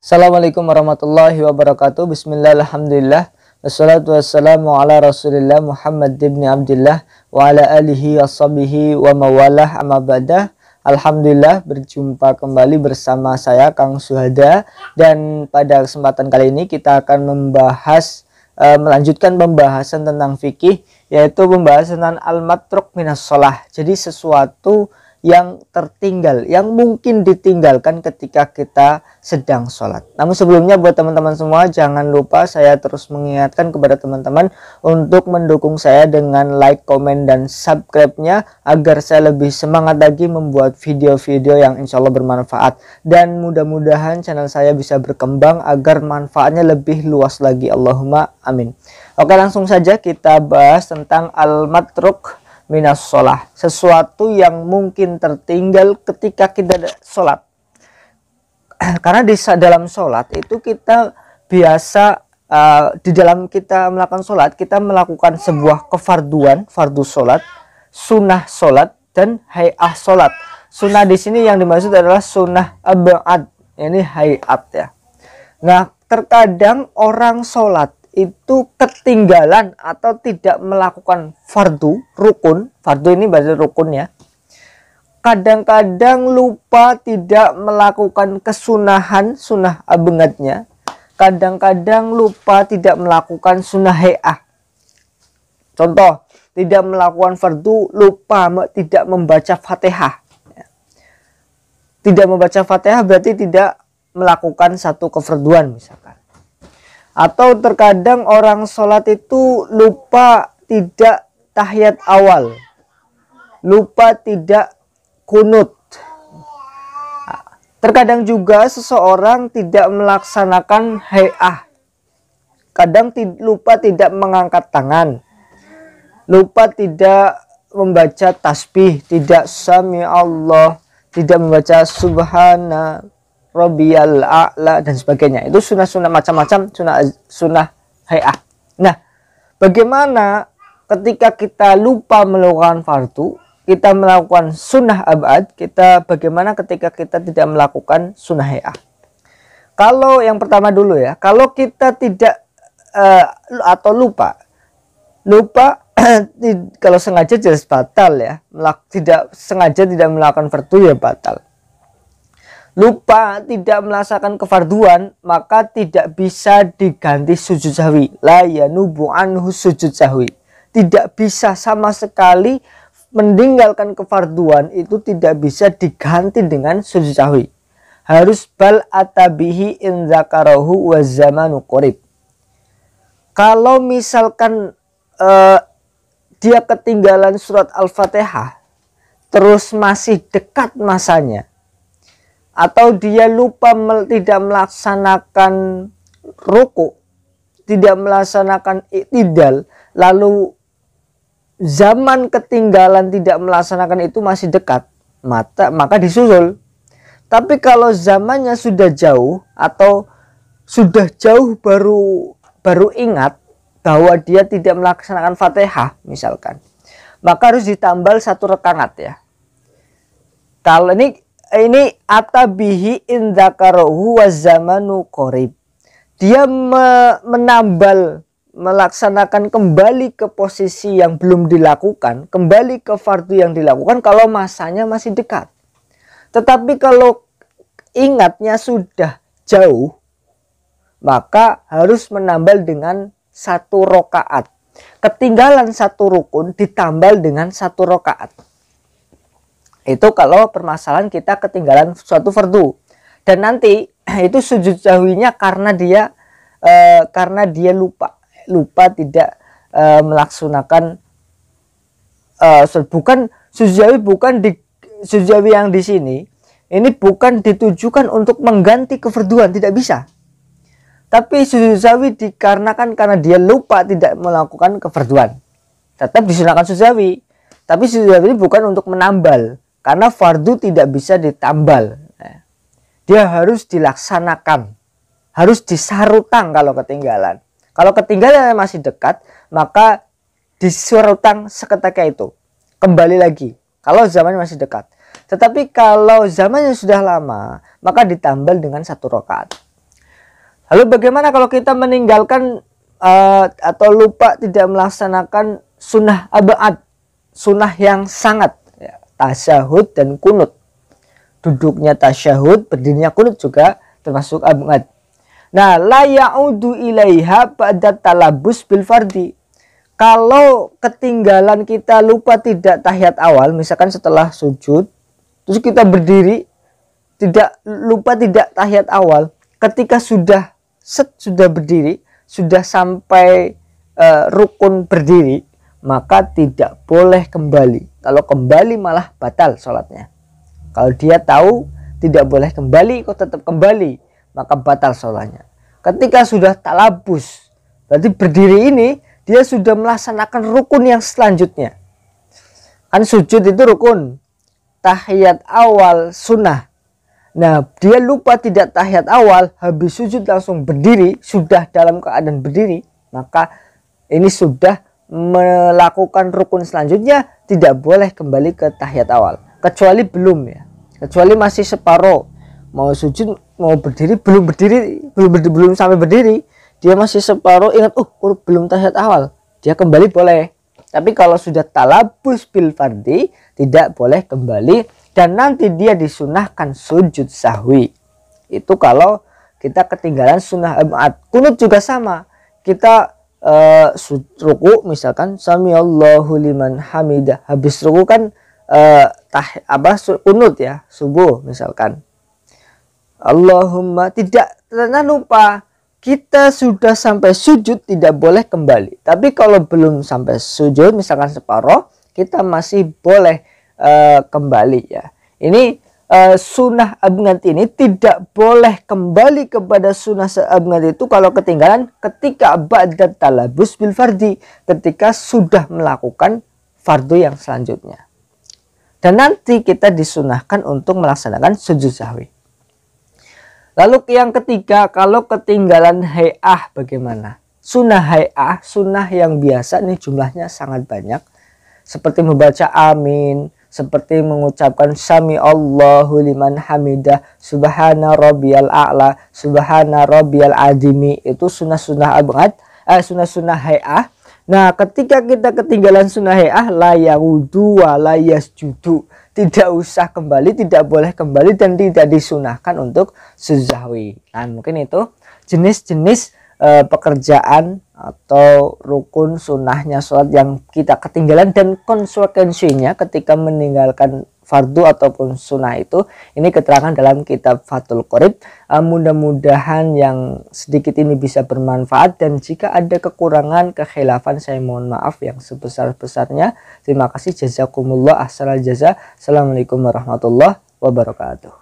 Assalamualaikum warahmatullahi wabarakatuh. Bismillah, alhamdulillah, wassalatu wassalamu ala rasulillah Muhammad ibn Abdillah wa ala alihi washabihi wa mawalah, amma ba'dah. Alhamdulillah, berjumpa kembali bersama saya Kang Suhada, dan pada kesempatan kali ini kita akan melanjutkan pembahasan tentang fikih, yaitu pembahasan tentang al-matruk minas shalah. Jadi sesuatu yang tertinggal, yang mungkin ditinggalkan ketika kita sedang sholat. Namun sebelumnya, buat teman-teman semua, jangan lupa saya terus mengingatkan kepada teman-teman untuk mendukung saya dengan like, komen, dan subscribe-nya agar saya lebih semangat lagi membuat video-video yang insya Allah bermanfaat, dan mudah-mudahan channel saya bisa berkembang agar manfaatnya lebih luas lagi. Allahumma amin. Oke, langsung saja kita bahas tentang al-matruk minas sholah, sesuatu yang mungkin tertinggal ketika kita sholat. Karena di dalam sholat itu kita biasa di dalam kita melakukan sholat, kita melakukan sebuah kefarduan, fardu sholat, sunnah sholat, dan hay'ah sholat. Sunnah di sini yang dimaksud adalah sunnah abad, ini hay'at ya. Nah, terkadang orang sholat itu ketinggalan atau tidak melakukan fardu rukun. Fardu ini bahasa rukun ya. Kadang-kadang lupa tidak melakukan kesunahan, sunnah abangatnya. Kadang-kadang lupa tidak melakukan sunnah hay'ah. Contoh, tidak melakukan fardu, lupa tidak membaca Fatihah. Tidak membaca Fatihah berarti tidak melakukan satu kefarduan misalkan. Atau terkadang orang sholat itu lupa tidak tahiyat awal, lupa tidak kunut. Terkadang juga seseorang tidak melaksanakan hay'ah, kadang lupa tidak mengangkat tangan, lupa tidak membaca tasbih, tidak sami Allah, tidak membaca subhana Rabbiyal a'la, dan sebagainya. Itu sunnah-sunnah macam-macam, sunnah hay'ah. Nah, bagaimana ketika kita lupa melakukan fardu, kita melakukan sunnah abad, bagaimana ketika kita tidak melakukan sunnah hay'ah? Kalau yang pertama dulu ya, kalau kita tidak atau lupa kalau sengaja jelas batal ya, tidak sengaja tidak melakukan fardu ya batal. Lupa tidak melaksanakan kefarduan, maka tidak bisa diganti sujud sahwi. La yanubu anhu sujud sahwi. Tidak bisa sama sekali meninggalkan kefarduan itu, tidak bisa diganti dengan sujud sahwi. Harus bal atabihi in zakarahu wa zamanu qorib. Kalau misalkan dia ketinggalan surat Al-Fatihah terus masih dekat masanya, atau dia lupa tidak melaksanakan ruku, tidak melaksanakan i'tidal, lalu zaman ketinggalan tidak melaksanakan itu masih dekat, maka disusul. Tapi kalau zamannya sudah jauh atau sudah jauh baru ingat bahwa dia tidak melaksanakan Fatihah misalkan, maka harus ditambal satu rakaat ya. Kalau ini atabihi in dzakarahu wa zamanu qorib. Dia menambal, melaksanakan kembali ke posisi yang belum dilakukan, kembali ke fardu yang dilakukan kalau masanya masih dekat. Tetapi kalau ingatnya sudah jauh, maka harus menambal dengan satu rakaat. Ketinggalan satu rukun ditambal dengan satu rakaat. Itu kalau permasalahan kita ketinggalan suatu fardu, dan nanti itu sujud sahwinya karena dia lupa tidak melaksanakan bukan sujud sahwi, sujud sahwi yang di sini ini bukan ditujukan untuk mengganti kefarduan, tidak bisa. Tapi sujud sahwi dikarenakan karena dia lupa tidak melakukan kefarduan, tetap disunahkan sujud sahwi. Tapi sujud sahwi ini bukan untuk menambal, karena fardu tidak bisa ditambal. Dia harus dilaksanakan, harus disarutang kalau ketinggalan. Kalau ketinggalan masih dekat, maka disarutang seketika itu, kembali lagi kalau zamannya masih dekat. Tetapi kalau zamannya sudah lama, maka ditambal dengan satu rakaat. Lalu bagaimana kalau kita meninggalkan atau lupa tidak melaksanakan sunnah abad, sunnah yang sangat ya, tasyahud dan kunut. Duduknya tasyahud, berdirinya kunut juga termasuk abad. Nah, la ya'udu ilaiha ba'da talabus bil fardi. Kalau ketinggalan kita lupa tidak tahiyat awal, misalkan setelah sujud, terus kita berdiri, lupa tidak tahiyat awal, ketika sudah berdiri, sudah sampai rukun berdiri, maka tidak boleh kembali. Kalau kembali malah batal sholatnya. Kalau dia tahu tidak boleh kembali, kok tetap kembali, maka batal sholatnya. Ketika sudah talabus, berarti berdiri ini dia sudah melaksanakan rukun yang selanjutnya. Kan sujud itu rukun, tahiyat awal sunnah. Nah, dia lupa tidak tahiyat awal, habis sujud langsung berdiri, sudah dalam keadaan berdiri, maka ini sudah melakukan rukun selanjutnya, tidak boleh kembali ke tahiyat awal. Kecuali belum ya, kecuali masih separuh, mau sujud mau berdiri, belum sampai berdiri, dia masih separuh, ingat belum tahiyat awal, dia kembali boleh. Tapi kalau sudah talabus bil fardi, tidak boleh kembali, dan nanti dia disunahkan sujud sahwi. Itu kalau kita ketinggalan sunnah abad. Kunut juga sama, kita ruku misalkan samiallahu liman hamidah, habis ruku kan kunut ya, subuh misalkan, Allahumma, tidak, karena lupa, kita sudah sampai sujud tidak boleh kembali. Tapi kalau belum sampai sujud misalkan separuh, kita masih boleh kembali ya. Ini sunnah abngat ini tidak boleh kembali kepada sunnah abngat itu kalau ketinggalan ketika ba'da talabus bil fardi, ketika sudah melakukan fardu yang selanjutnya. Dan nanti kita disunahkan untuk melaksanakan sujud sahwi. Lalu yang ketiga, kalau ketinggalan hay'ah bagaimana? Sunnah hay'ah, sunnah yang biasa, ini jumlahnya sangat banyak. Seperti membaca amin, seperti mengucapkan sami Allahu liman hamidah, subhana rabbiyal a'la, subhana rabbiyal azimi, itu sunnah-sunnah abad, sunnah-sunnah hay'ah. Nah, ketika kita ketinggalan sunnah hay'ah, la yaudu wa la yasjudu, tidak usah kembali, tidak boleh kembali, dan tidak disunahkan untuk sujud. Nah, mungkin itu jenis-jenis pekerjaan atau rukun sunnahnya sholat yang kita ketinggalan dan konsekuensinya ketika meninggalkan fardu ataupun sunnah itu. Ini keterangan dalam kitab Fathul Qorib. Mudah-mudahan yang sedikit ini bisa bermanfaat, dan jika ada kekurangan, kekhilafan, saya mohon maaf yang sebesar-besarnya. Terima kasih, jazakumullah ahsanal jaza. Assalamualaikum warahmatullahi wabarakatuh.